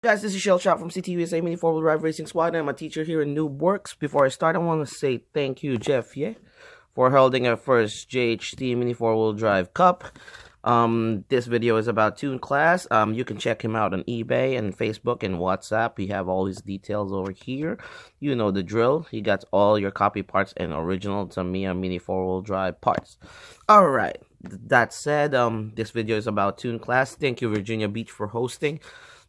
Guys, this is Cielshock from CTUSA Mini 4-wheel drive racing squad. I'm a teacher here in New Works. Before I start, I want to say thank you, Jeff, for holding our first JHT Mini 4-wheel drive cup. This video is about Tune Class. You can check him out on eBay and Facebook and WhatsApp. We have all his details over here. You know the drill. He got all your copy parts and original Tamiya Mini 4-wheel drive parts. Alright, that said, this video is about Tune Class. Thank you, Virginia Beach, for hosting.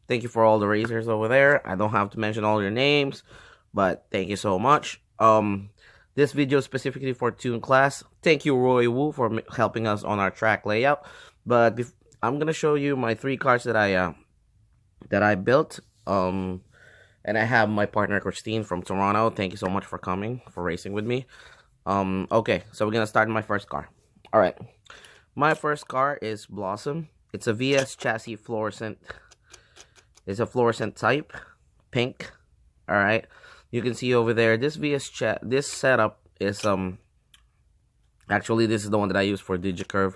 Thank you for all the racers over there. I don't have to mention all your names, but thank you so much. This video is specifically for Tune Class. Thank you, Roy Wu, for helping us on our track layout. But I'm gonna show you my 3 cars that I built. And I have my partner Christine from Toronto. Thank you so much for coming, for racing with me. Okay, so we're gonna start in my first car. All right, my first car is Blossom. It's a VS chassis fluorescent. It's a fluorescent type, pink. All right, you can see over there. This this setup is actually this is the one that I use for DigiCurve,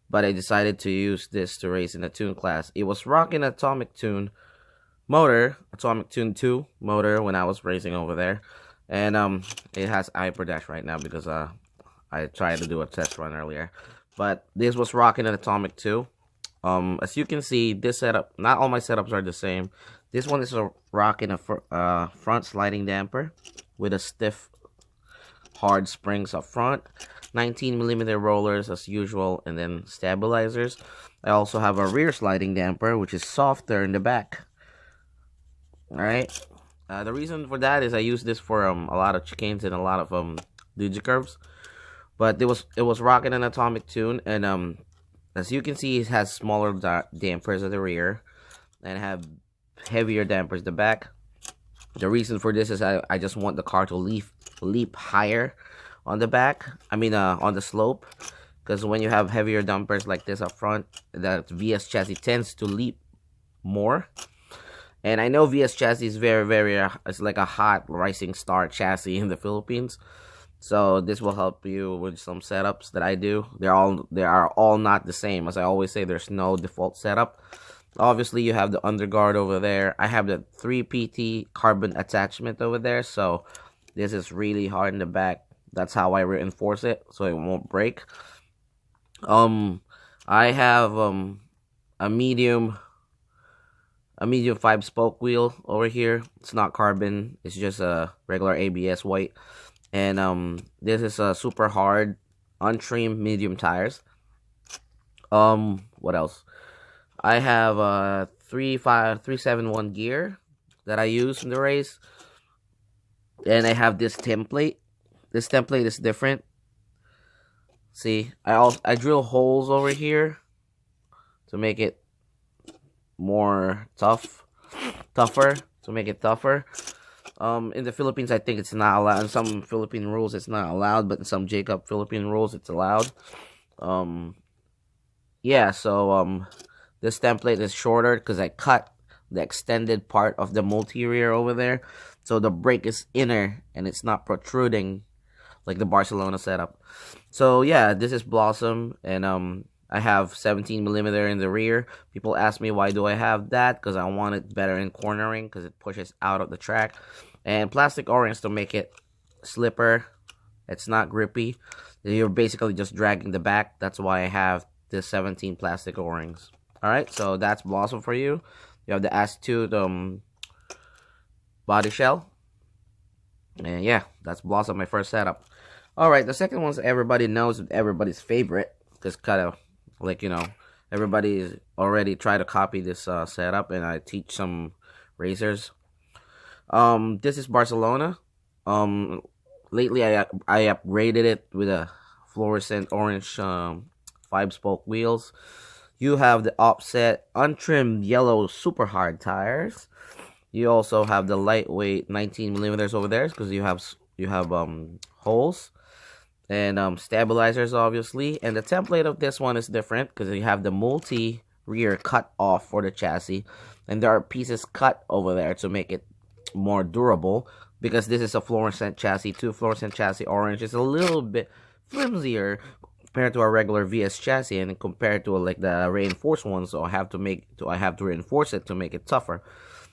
but I decided to use this to race in the Tune Class. It was rocking Atomic Tune motor, Atomic Tune 2 motor when I was racing over there, and it has Hyperdash right now because I tried to do a test run earlier, but this was rocking an Atomic 2. As you can see, this setup, not all my setups are the same. This one is rocking a front sliding damper with a stiff, hard springs up front, 19mm rollers as usual, and then stabilizers. I also have a rear sliding damper, which is softer in the back. Alright, the reason for that is I use this for a lot of chicanes and a lot of DigiCurves. But it was rocking an Atomic Tune, and as you can see, it has smaller dampers at the rear and have heavier dampers at the back. The reason for this is I just want the car to leap higher on the back. I mean, on the slope, because when you have heavier dampers like this up front, that VS chassis tends to leap more. And I know VS chassis is it's like a hot rising star chassis in the Philippines. So this will help you with some setups that I do. They are all not the same. As I always say, there's no default setup. Obviously, you have the underguard over there. I have the 3PT carbon attachment over there. So this is really hard in the back. That's how I reinforce it, so it won't break. I have a medium 5-spoke wheel over here. It's not carbon. It's just a regular ABS white. And this is a super hard, untrimmed medium tires. What else? I have a 371 gear that I use in the race, and I have this template. This template is different. See, I drill holes over here to make it more tougher, to make it tougher. In the Philippines, I think it's not allowed. In some Philippine rules, it's not allowed, but in some Jacob Philippine rules, it's allowed. Yeah, so this template is shorter because I cut the extended part of the multi-rear over there, so the brake is inner and it's not protruding like the Barcelona setup. So yeah, this is Blossom, and I have 17mm in the rear. People ask me why do I have that, because I want it better in cornering because it pushes out of the track. And plastic O-rings to make it slipper. It's not grippy. You're basically just dragging the back. That's why I have this 17 plastic O-rings. Alright, so that's Blossom for you. You have the Astute body shell. And yeah, that's Blossom, my first setup. Alright, the second one's everybody knows, everybody's favorite. Just kind of like, you know, everybody's already tried to copy this setup, and I teach some racers. This is Barcelona. Lately I upgraded it with a fluorescent orange 5-spoke wheels. You have the offset untrimmed yellow super hard tires. You also have the lightweight 19mm over there because you have holes and stabilizers, obviously. And the template of this one is different because you have the multi rear cut off for the chassis, and there are pieces cut over there to make it more durable, because this is a fluorescent chassis too. Fluorescent chassis orange is a little bit flimsier compared to a regular VS chassis, and compared to like the reinforced one, so I have to reinforce it to make it tougher.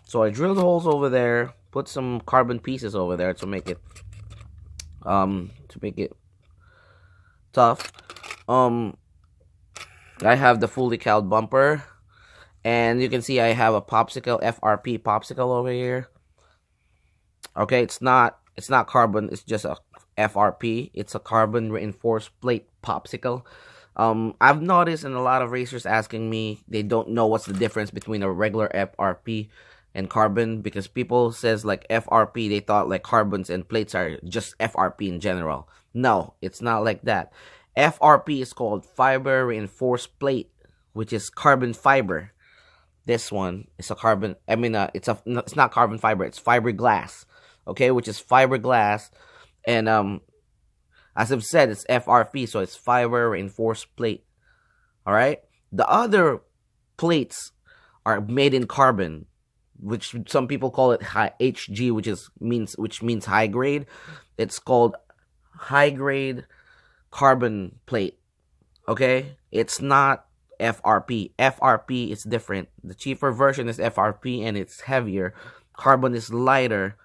So I drilled holes over there, put some carbon pieces over there to make it tough. I have the fully cowed bumper, and you can see I have a popsicle, FRP popsicle over here. Okay, it's not carbon, it's just a FRP. It's a carbon reinforced plate popsicle. I've noticed in a lot of racers asking me, they don't know what's the difference between a regular FRP and carbon, because people says like FRP, they thought like carbons and plates are just FRP in general. No, it's not like that. FRP is called fiber reinforced plate, which is carbon fiber. This one is a carbon, it's not carbon fiber, it's fiberglass. Okay, which is fiberglass, and as I've said, it's FRP, so it's fiber reinforced plate. All right, the other plates are made in carbon, which some people call it HG, which means high grade. It's called high grade carbon plate. Okay, it's not FRP. FRP is different. The cheaper version is FRP, and it's heavier. Carbon is lighter,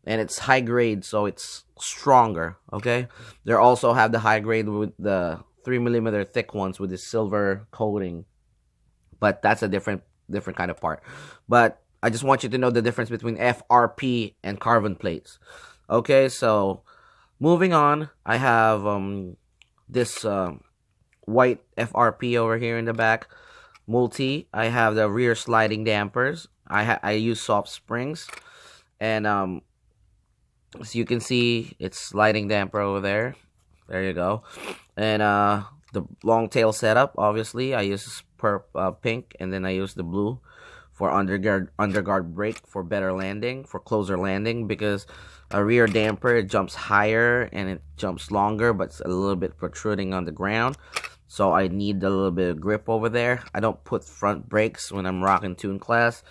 and it's high grade, so it's stronger. Okay, they also have the high grade with the 3mm thick ones with the silver coating, but that's a different kind of part. But I just want you to know the difference between FRP and carbon plates. Okay, so moving on, I have this white FRP over here in the back, multi. I have the rear sliding dampers. I use soft springs, and so you can see it's sliding damper over there. There you go. And the long tail setup, obviously I use pink, and then I use the blue for underguard brake for better landing, for closer landing, because a rear damper, it jumps higher and it jumps longer, but it's a little bit protruding on the ground, so I need a little bit of grip over there. I don't put front brakes when I'm rocking tune class,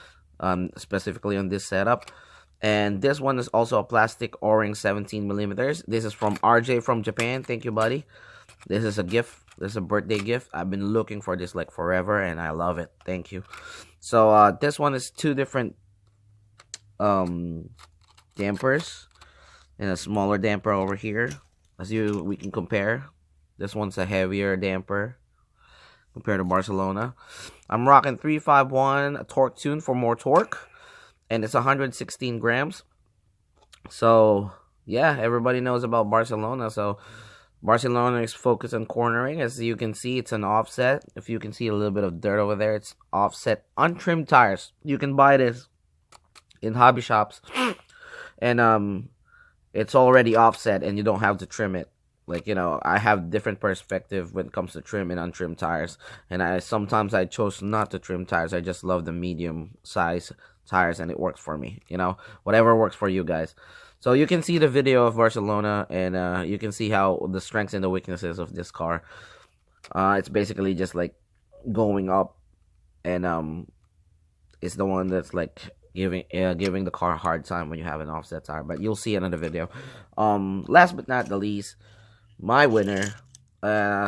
specifically on this setup. And this one is also a plastic O-ring 17mm. This is from RJ from Japan. Thank you, buddy. This is a gift. This is a birthday gift. I've been looking for this like forever, and I love it. Thank you. So this one is two different dampers, and a smaller damper over here. We can compare. This one's a heavier damper compared to Barcelona. I'm rocking 351 a torque tune for more torque, and it's 116 grams. So yeah, everybody knows about Barcelona. So Barcelona is focused on cornering. As you can see, it's an offset. If you can see a little bit of dirt over there, it's offset untrimmed tires. You can buy this in hobby shops, and it's already offset, and you don't have to trim it. Like, you know, I have different perspective when it comes to trim and untrimmed tires, and sometimes I chose not to trim tires. I just love the medium size tires, and it works for me. You know, whatever works for you guys. So you can see the video of Barcelona, and you can see how the strengths and the weaknesses of this car. It's basically just like going up, and it's the one that's like giving the car a hard time when you have an offset tire. But you'll see another video. Last but not the least, my winner,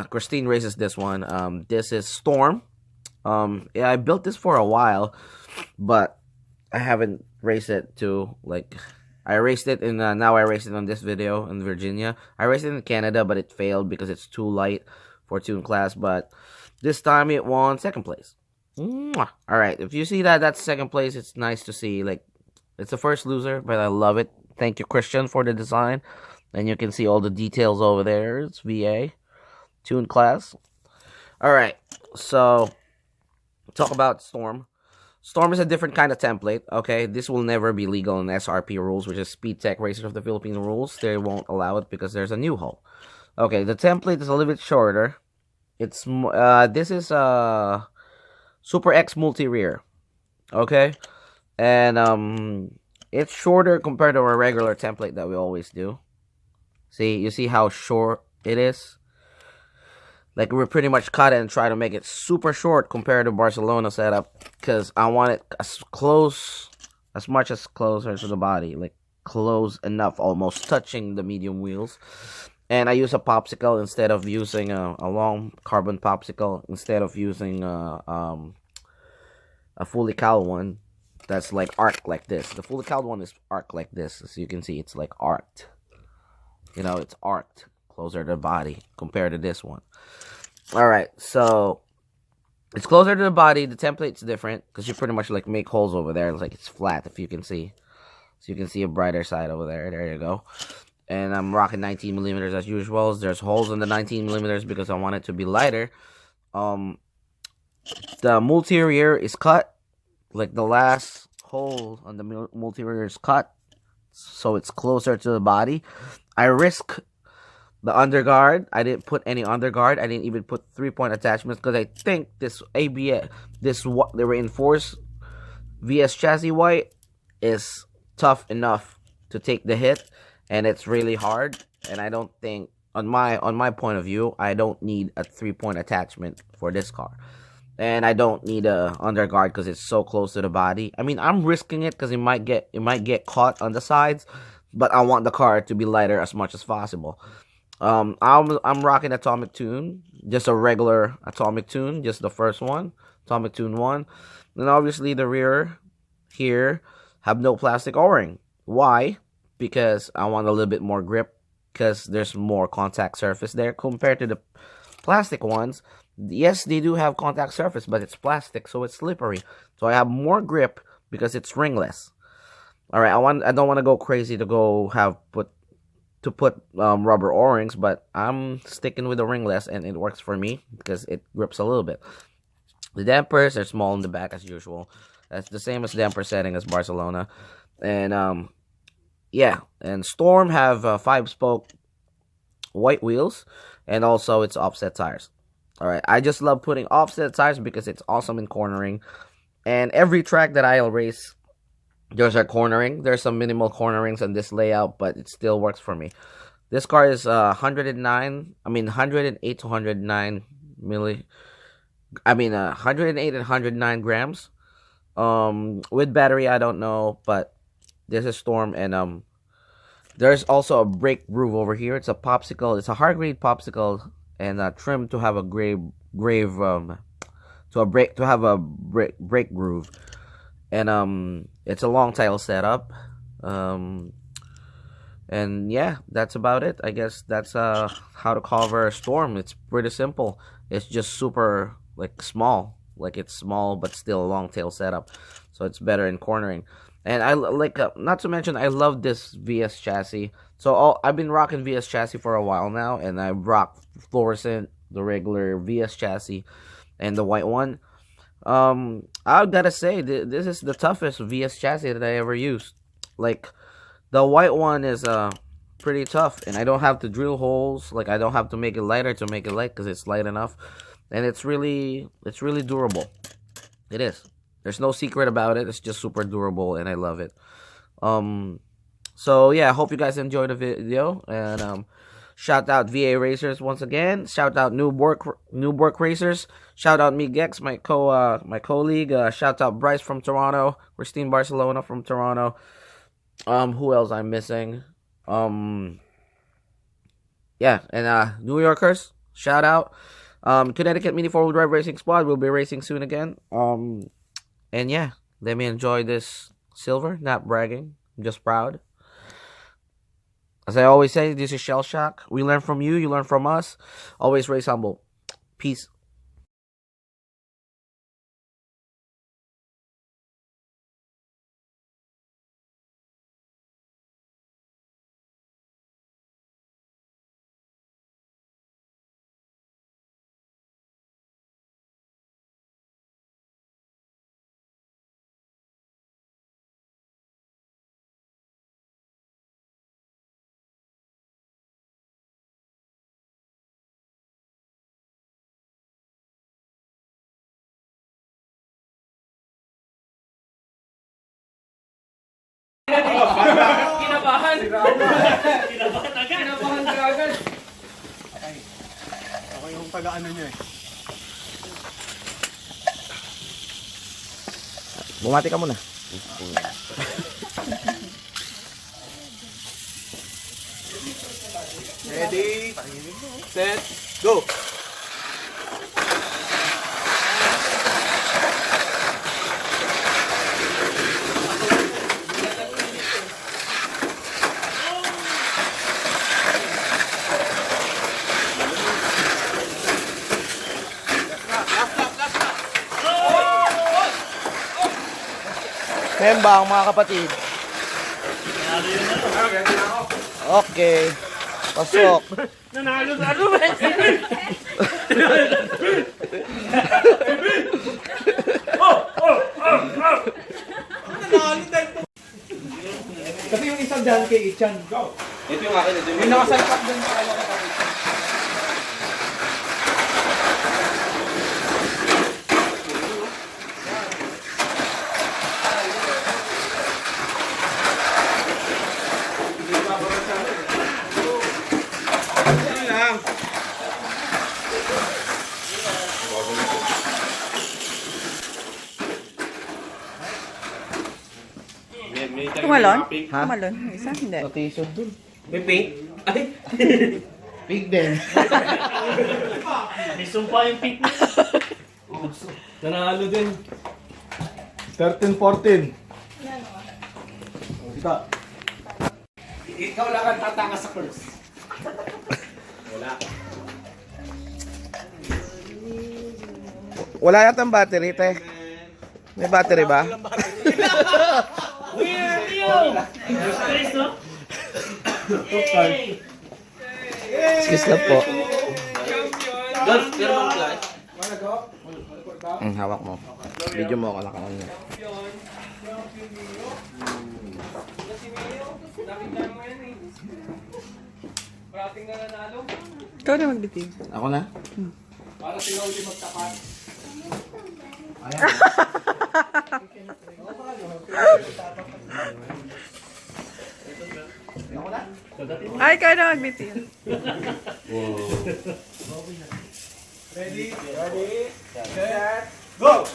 Christine races this one. This is Storm. Yeah, I built this for a while, but I haven't raced it too. Like, I raced it in now I raced it on this video in Virginia. I raced it in Canada, but it failed because it's too light for tune class. But this time it won second place. Mwah. All right, if you see that's second place, it's nice to see. Like, it's the first loser, but I love it. Thank you, Christian, for the design. And you can see all the details over there. It's VA tune class. All right, so talk about Storm. Storm is a different kind of template, okay? This will never be legal in SRP rules, which is Speed Tech Racers of the Philippines rules. They won't allow it because there's a new hole. Okay, the template is a little bit shorter. It's this is Super X multi-rear, okay? And it's shorter compared to a regular template that we always do. See, you see how short it is? Like, we're pretty much cut it and try to make it super short compared to Barcelona setup, because I want it as much as closer to the body, like close enough, almost touching the medium wheels. And I use a popsicle instead of using a long carbon popsicle, instead of using a fully cal one. that's like arced like this. The fully cowled one is arced like this. As you can see, it's like arced. You know, it's arced closer to the body compared to this one. Alright, so it's closer to the body. The template's different because you pretty much like make holes over there. It's like it's flat, if you can see. So you can see a brighter side over there. There you go. And I'm rocking 19 millimeters as usual. There's holes in the 19 millimeters because I want it to be lighter. The multi-rear is cut. Like the last hole on the multi-rear is cut, so it's closer to the body. I risk the underguard. I didn't put any underguard. I didn't even put 3-point attachments because I think this ABS, the reinforced VS chassis white is tough enough to take the hit, and it's really hard. And I don't think, on my point of view, I don't need a 3-point attachment for this car. And I don't need a underguard because it's so close to the body. I mean, I'm risking it because it might get caught on the sides, but I want the car to be lighter as much as possible. I'm rocking Atomic Tune, just a regular Atomic Tune, just the first one, Atomic Tune 1. And obviously the rear here have no plastic O-ring. Why? Because I want a little bit more grip, because there's more contact surface there compared to the plastic ones. Yes, they do have contact surface, but it's plastic, so it's slippery. So I have more grip because it's ringless. All right, I don't want to go crazy to put rubber O-rings, but I'm sticking with the ringless, and it works for me because it grips a little bit. The dampers are small in the back as usual. That's the same as damper setting as Barcelona, and yeah. And Storm have 5-spoke white wheels, and also it's offset tires. Alright, I just love putting offset tires because it's awesome in cornering. And every track that I'll race, there's a cornering. There's some minimal cornerings on this layout, but it still works for me. This car is 108 to 109 milli. 108 and 109 grams. With battery, I don't know, but this is Storm, and there's also a brake groove over here. It's a popsicle. It's a hard grade popsicle, and trimmed to have a brake groove, and it's a long tail setup, and yeah, that's about it. I guess that's how to cover a Storm. It's pretty simple. It's just super small, it's small but still a long tail setup, so it's better in cornering. And I not to mention, I love this VS chassis. So I've been rocking VS chassis for a while now, and I rock fluorescent, the regular VS chassis, and the white one. I gotta say, this is the toughest VS chassis that I ever used. The white one is pretty tough, and I don't have to drill holes. I don't have to make it lighter to make it light, because it's light enough, and it's really durable. It is. There's no secret about it. It's just super durable, and I love it. So yeah, I hope you guys enjoyed the video, and shout out VA Racers once again. Shout out Newbork Racers. Shout out me Gex, my colleague. Shout out Bryce from Toronto. Christine Barcelona from Toronto. Who else I'm missing? Yeah, and New Yorkers. Shout out. Connecticut Mini 4-wheel drive racing squad will be racing soon again. And yeah, let me enjoy this silver. Not bragging, I'm just proud. As I always say, this is Cielshock. We learn from you, you learn from us. Always race humble. Peace. Kinabahan. Kinabahan agad. Ako yung taga-ano nyo eh. Bumati ka muna. Ready, set, go! Kembang, mga kapatid. Okay. Pasok. Nanalo sa ano ba? Kasi yung isang daan kay Ichan. Ito yung akin. Ito Yung nakasalpak doon sa kalawa ka. Kumalon? Ha? Kumalon? Yung isa? Hindi. Notation dun. May paint? Ay! Big din. May sumpa yung paint niya. Nanalo din. 13-14. Kita. Ikaw lang ang tatanga sa curse. Wala yata ang battery, te. May battery ba? Weird you! Space, no? Yay! Excuse lang po. Golf, pero mang flash. Hawak mo. Video mo ako nakalan niya. Ikaw na magbiting. Ako na? Para sila ulit magtapat. Ay, ikaw na magbiting. Ready? Ready? Set. Go!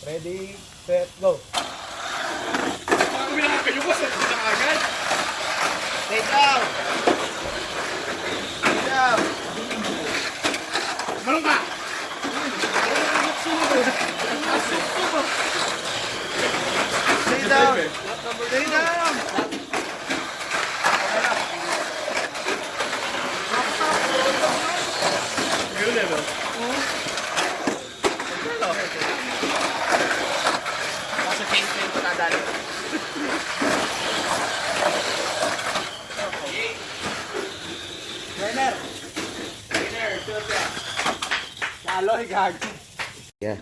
Ready, set, go! Stay down! Stay down! Malong ka! Stay down! Stay down! Nasa chain ko nadali. Winner! Winner, super! Taloy, gag! Yeah.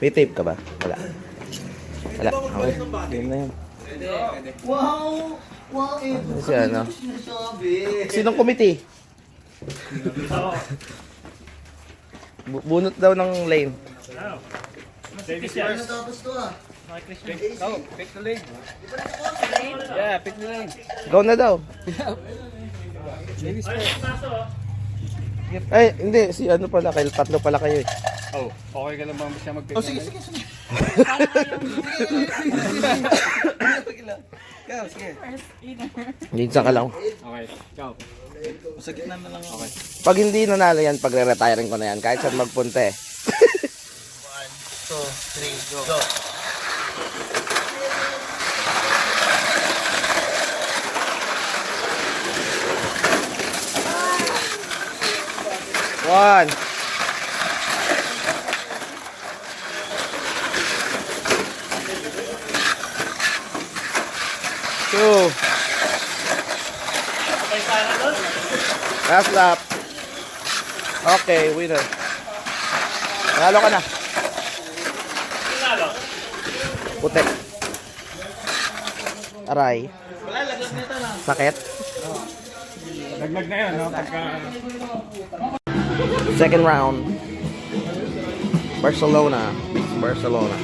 May tape ka ba? Wala. Wala. Okay. Game na yan. Wow! Wow! Kasi ano? Sinong committee? Bunot daw ng lane. Ano tapos to ah? Oh, pick the lane. Yeah, pick the lane. Go na daw. Ay, hindi. Si ano pala. Kayo, tatlo pala kayo eh. Oh, okay ka lang ba siya mag-pick? Oh, sige, sige, sige. Go, sige. Minsan ka lang. Okay, go. Sa gitna na lang ako. Okay. Pag hindi nanalo yan, pagre-retiring ko na yan. Kahit saan magpunta eh. 1, 2, 3, go. One. Two. Last lap. Okay, winner. Nalo ka na. Putek. Aray. Sakit. Laglag na yun, no? Pagka... Second round. Barcelona. Barcelona.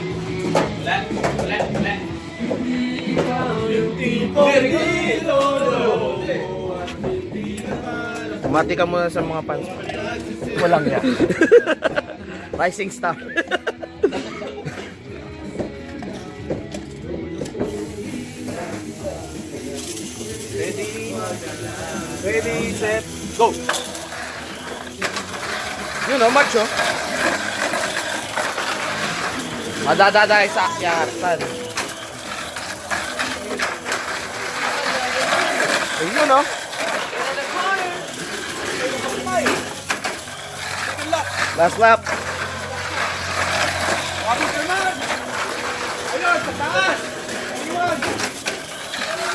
Mati ka muna sa mga fans. Walang ya. Rising star. Ready, set, go! Yun o, macho. Madadaday sa akyatan. Ayun o. Last lap.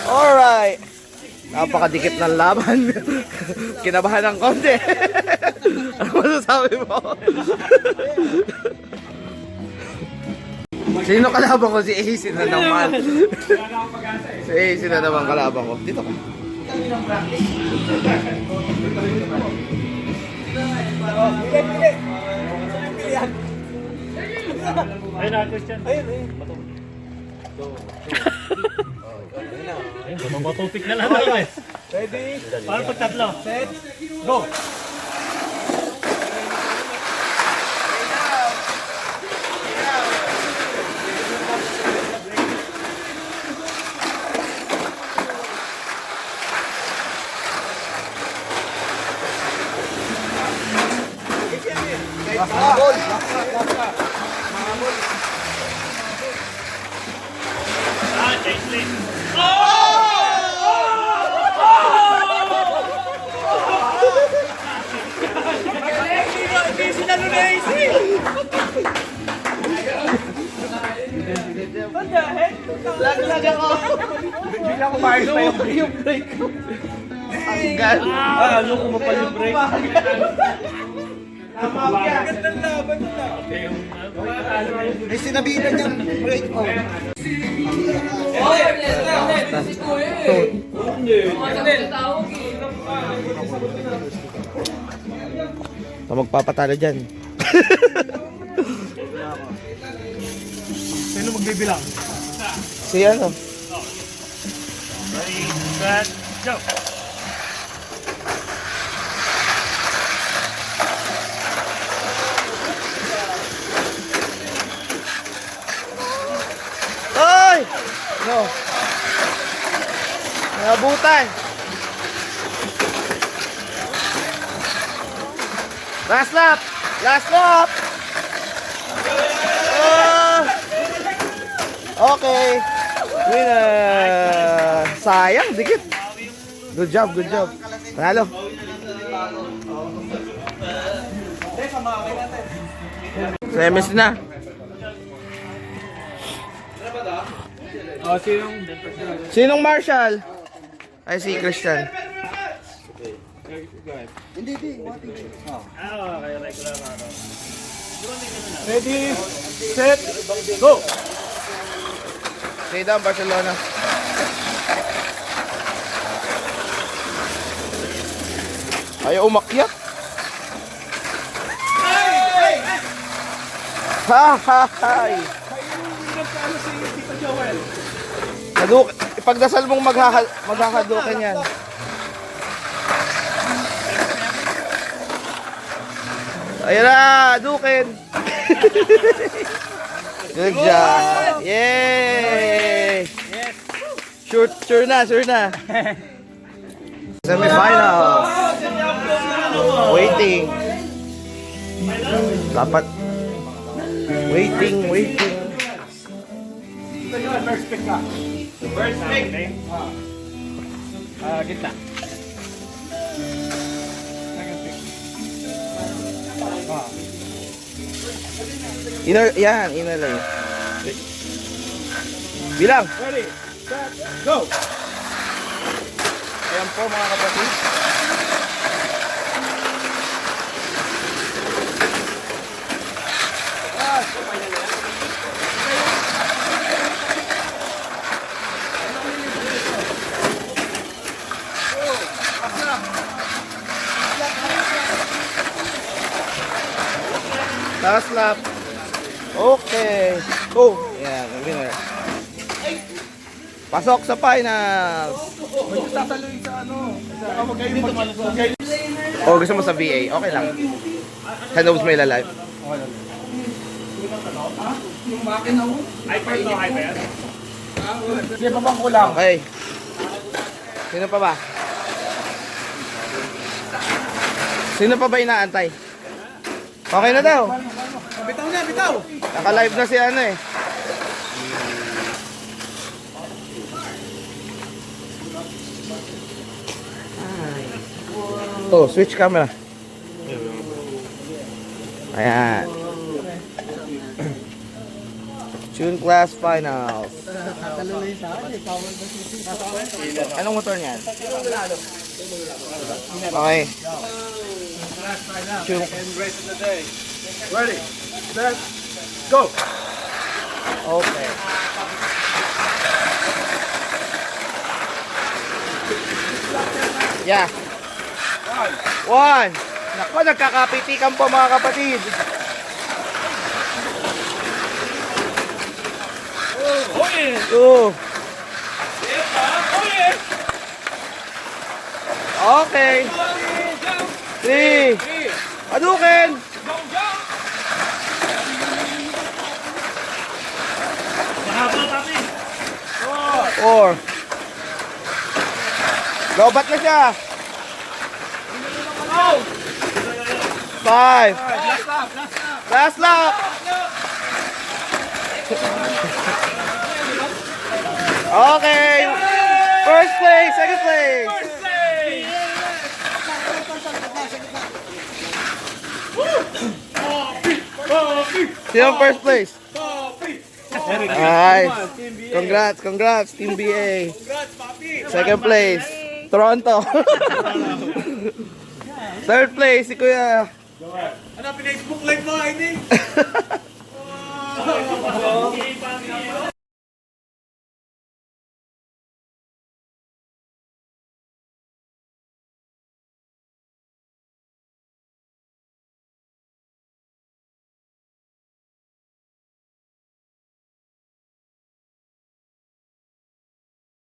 Alright. Napakadikit ng laban. Kinabahan ng konti. Ano masasabi mo? Sino kalaban ko? Si AC na naman. Si AC na naman kalaban ko. Dito ka. Ayun na, Christian. Ayun. Ayun, matupik na lang tayo eh. Ready? Para pag tatlo. Set, go! Mahabol. Change lane. Hindi sinalo na AC! What the heck? Lag ako. Hindi ako maayos pa yung break. Ang gal. Ano kung mapal yung break? Gandang laban na. May sinabihan niyang break out. Ito magpapatalo dyan. Sino magbibilang? Si ano? Ready, set, go! Ay! No. Nabutan. Last lap. Last lap. Okay. Winner. Sayang, dikit. Good job, good job. Panalo. Semis na. Oh, Sinong Marshall? Ay, si Christian. ready, set, go! Stay down, Barcelona. Ayaw umakyat. Ha ha ha. Ipagdasal mong maghahadouken yan. Ayan na, duken. Good job. Yay! Sure na. Semifinals. Waiting. Dapat. Waiting. First pick ka. First pick. Gitna. Inner lang. Bilang. Ready, set, go! Ayan po mga kapatid. Last lap. Okay. Go. Ayan, winner. Pasok sa finals. Magtataloy sa ano? O gusto mo sa VA? Okay lang. Hand mo ilalive. Hyper to, hyper. Sige, babang ko lang. Okay. Sino pa ba? Sino pa ba inaantay? Okay na daw. Bitaw na, bitaw! Naka-live na si ano eh. Oh, switch camera. Ayan. Tune class finals. Anong motor niyan? Okay. Tune. Ready, set, go! Okay. Yeah. One. Nako, nagkakapitikan po mga kapatid. Two. Okay. Three. Adukin. Four. Lobat na siya. Five. Last lap. Okay. First place, second place. Sino ang first place? Nice. Congrats, congrats, Team BA. Second place, Toronto. Third place, si Kuya. Ano, pinay-Facebook live mo, I think?